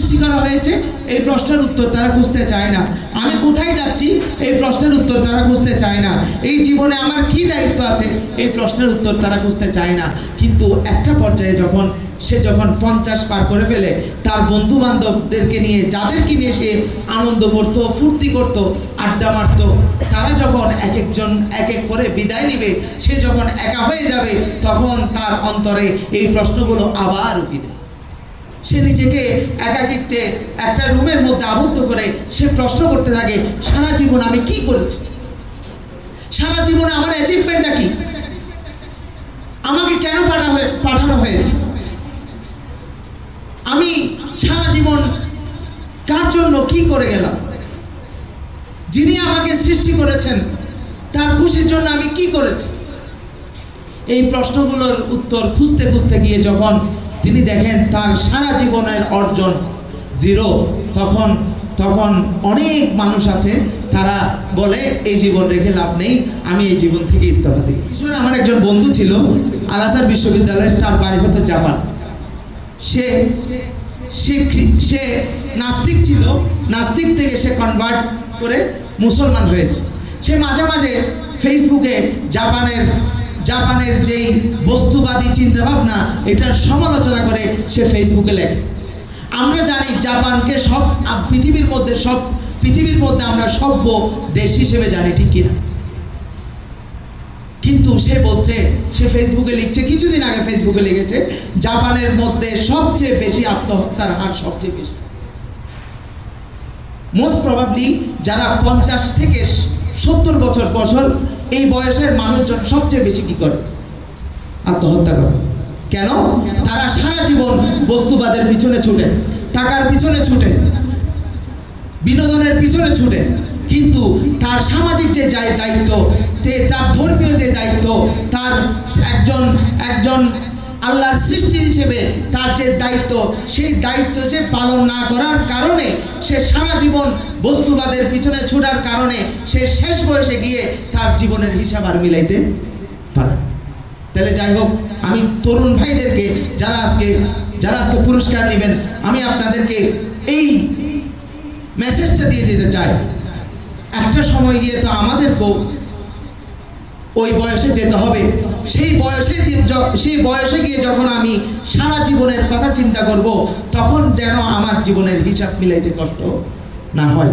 সৃষ্টি করা হয়েছে এই প্রশ্নের উত্তর তারা খুঁজতে চায় না। আমি কোথায় যাচ্ছি এই প্রশ্নের উত্তর তারা খুঁজতে চায় না। এই জীবনে আমার কি দায়িত্ব আছে এই প্রশ্নের উত্তর তারা খুঁজতে চায় না। কিন্তু একটা পর্যায়ে সে যখন 50 পার করে ফেলে, তার বন্ধু বান্ধবদেরকে নিয়ে, যাদেরকে নিয়ে সে আনন্দ করতো, ফুর্তি করতো, আড্ডা মারতো, তারা যখন এক একজন এক এক করে বিদায় নেবে, সে যখন একা হয়ে যাবে, তখন তার অন্তরে এই প্রশ্নগুলো আবার উকি দেয়। সে নিজেকে একাকিত্বে একটা রুমের মধ্যে আবদ্ধ করে সে প্রশ্ন করতে থাকে, সারা জীবন আমি কি করেছি, সারা জীবনে আমার অ্যাচিভমেন্টটা কি, আমাকে কেন পাঠানো হয়েছে, আমি সারা জীবন কার জন্য কি করে গেলাম, যিনি আমাকে সৃষ্টি করেছেন তার খুশির জন্য আমি কি করেছি। এই প্রশ্নগুলোর উত্তর খুঁজতে খুঁজতে গিয়ে যখন তিনি দেখেন তার সারা জীবনের অর্জন জিরো, তখন অনেক মানুষ আছে তারা বলে এই জীবন রেখে লাভ নেই, আমি এই জীবন থেকে ইস্তফা দিই। আমার একজন বন্ধু ছিল আল আজহার বিশ্ববিদ্যালয়ের, তার বাড়ি হচ্ছে জাপান। সে নাস্তিক ছিল, নাস্তিক থেকে সে কনভার্ট করে মুসলমান হয়েছে। সে মাঝে মাঝে ফেসবুকে জাপানের যেই বস্তুবাদী চিন্তাভাবনা এটার সমালোচনা করে সে ফেসবুকে লেখে। আমরা জানি জাপানকে পৃথিবীর মধ্যে আমরা সভ্য দেশ হিসেবে জানি, ঠিক কিনা? কিন্তু সে বলছে, সে ফেসবুকে লিখছে, কিছুদিন আগে ফেসবুকে লিখেছে, জাপানের মধ্যে সবচেয়ে বেশি আত্মহত্যার হার সবচেয়ে বেশি। মোস্ট প্রবাবলি যারা 50 থেকে 70 বছর এই বয়সের মানুষজন সবচেয়ে বেশি কি করে? আত্মহত্যা করে। কেন? তারা সারা জীবন বস্তুবাদের পিছনে ছুটে, টাকার পিছনে ছুটে, বিনোদনের পিছনে ছুটে, কিন্তু তার সামাজিক যে দায়িত্ব, তার ধর্মীয় যে দায়িত্ব, তার একজন আল্লাহর সৃষ্টি হিসেবে তার যে দায়িত্ব, সেই দায়িত্ব যে পালন না করার কারণে সে সারা জীবন বস্তুবাদের পিছনে ছোটার কারণে সে শেষ বয়সে গিয়ে তার জীবনের হিসাব আর মিলাইতে পারে। তাহলে যাই হোক, আমি তরুণ ভাইদেরকে যারা আজকে পুরস্কার নেবেন, আমি আপনাদেরকে এই মেসেজটা দিয়ে দিতে চাই, একটা সময় গিয়ে তো আমাদেরকেও ওই বয়সে যেতে হবে। সেই বয়সে গিয়ে যখন আমি সারা জীবনের কথা চিন্তা করব, তখন যেন আমার জীবনের হিসাব মিলাইতে কষ্ট না হয়।